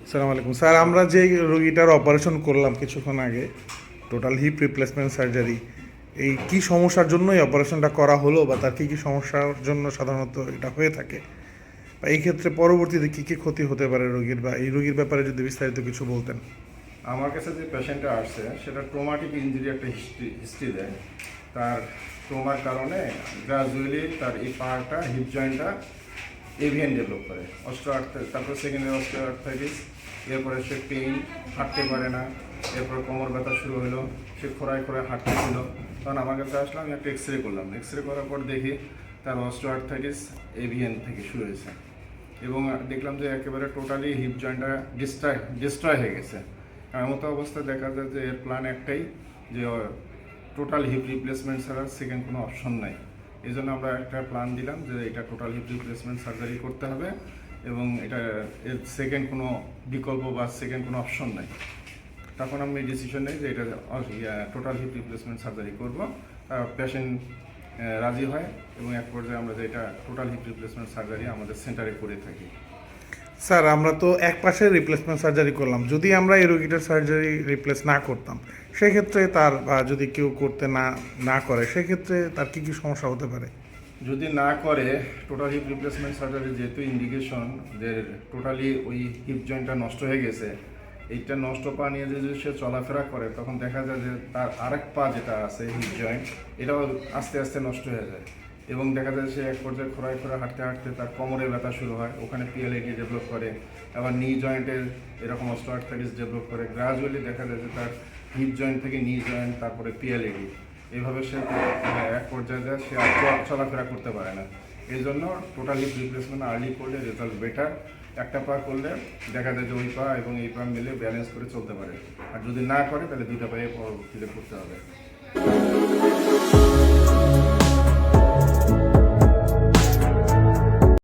আসসালামু আলাইকুম স্যার, আমরা যে রোগীটার অপারেশন করলাম কিছুক্ষণ আগে, টোটাল হিপ রিপ্লেসমেন্ট সার্জারি, এই কি সমস্যার জন্য এই অপারেশনটা করা হলো বা তার কী কী সমস্যার জন্য সাধারণত এটা হয়ে থাকে, বা এই ক্ষেত্রে পরবর্তীতে কী কী ক্ষতি হতে পারে রোগীর, বা এই রোগীর ব্যাপারে যদি বিস্তারিত কিছু বলতেন। আমার কাছে যে পেশেন্টটা আসছে সেটা ট্রমাটিক ইঞ্জুরি একটা হিস্ট্রি দেয়। তার ট্রমার কারণে গ্রাজুয়ালি তার এই পাটা হিপ জয়েন্টটা এভিয়ান ডেভেলপ করে তারপর সেকেন্ডারি অস্টিওআর্থ্রাইটিস। এরপরে সে পেইন, হাঁটতে পারে না। এরপর কোমর ব্যথা শুরু হলো, সে খোঁড়ায় খোঁড়ায় হাঁটতেছিল। তখন আমার কাছে আসলাম, আমি একটা এক্সরে করলাম। এক্সরে করার পর দেখি তার অস্টিওআর্থ্রাইটিস এভিয়ান থেকে শুরু হয়েছে এবং দেখলাম যে একেবারে টোটালি হিপ জয়েন্টটা ডিস্ট্রয় হয়ে গেছে। এমন তো অবস্থায় দেখা যায় যে এর প্ল্যান একটাই, যে টোটাল হিপ রিপ্লেসমেন্ট ছাড়া সেকেন্ড কোনো অপশন নাই। এই জন্য আমরা একটা প্ল্যান দিলাম যে এটা টোটাল হিপ রিপ্লেসমেন্ট সার্জারি করতে হবে এবং এটা এর সেকেন্ড কোনো বিকল্প বা সেকেন্ড কোনো অপশন নাই। তখন আমি ডিসিশন নিই যে এটা টোটাল হিপ রিপ্লেসমেন্ট সার্জারি করবো। পেশেন্ট রাজি হয় এবং এক পর্যায়ে আমরা যে এটা টোটাল হিপ রিপ্লেসমেন্ট সার্জারি আমাদের সেন্টারে করে থাকি। স্যার, আমরা তো এক পাশে রিপ্লেসমেন্ট সার্জারি করলাম, যদি আমরা এই রোগীটার সার্জারি রিপ্লেস না করতাম সেক্ষেত্রে তার, বা যদি কেউ করতে না করে সেক্ষেত্রে তার কী কী সমস্যা হতে পারে? যদি না করে টোটাল হিপ রিপ্লেসমেন্ট সার্জারি, যেহেতু ইন্ডিকেশন যে টোটালি ওই হিপ জয়েন্টটা নষ্ট হয়ে গেছে, এইটা নষ্ট পা নিয়ে যদি সে চলাফেরা করে তখন দেখা যায় যে তার আরেক পা যেটা আছে হিপ জয়েন্ট, এটাও আস্তে আস্তে নষ্ট হয়ে যায় এবং দেখা যায় সে এক পর্যায়ে খোঁড়ায় খোঁড়ায় হাঁটতে হাঁটতে তার কোমরে ব্যথা শুরু হয়, ওখানে পিএলআইডি ডেভেলপ করে, আবার নি জয়েন্টের এরকম অস্টিওআর্থ্রাইটিস ডেভেলপ করে। গ্রাজুয়ালি দেখা যায় যে তার হিপ জয়েন্ট থেকে নি জয়েন্ট, তারপরে পিএলআইডি, এইভাবে সে এক পর্যায়ে যায় সে আর চলাফেরা করতে পারে না। এই জন্য টোটাল হিপ রিপ্লেসমেন্ট আর্লি করলে রেজাল্ট বেটার। একটা পা করলে দেখা যায় যে ওই পা এবং এই পা মিলে ব্যালেন্স করে চলতে পারে, আর যদি না করে তাহলে দুইটা পায়ে পরবর্তীতে করতে হবে।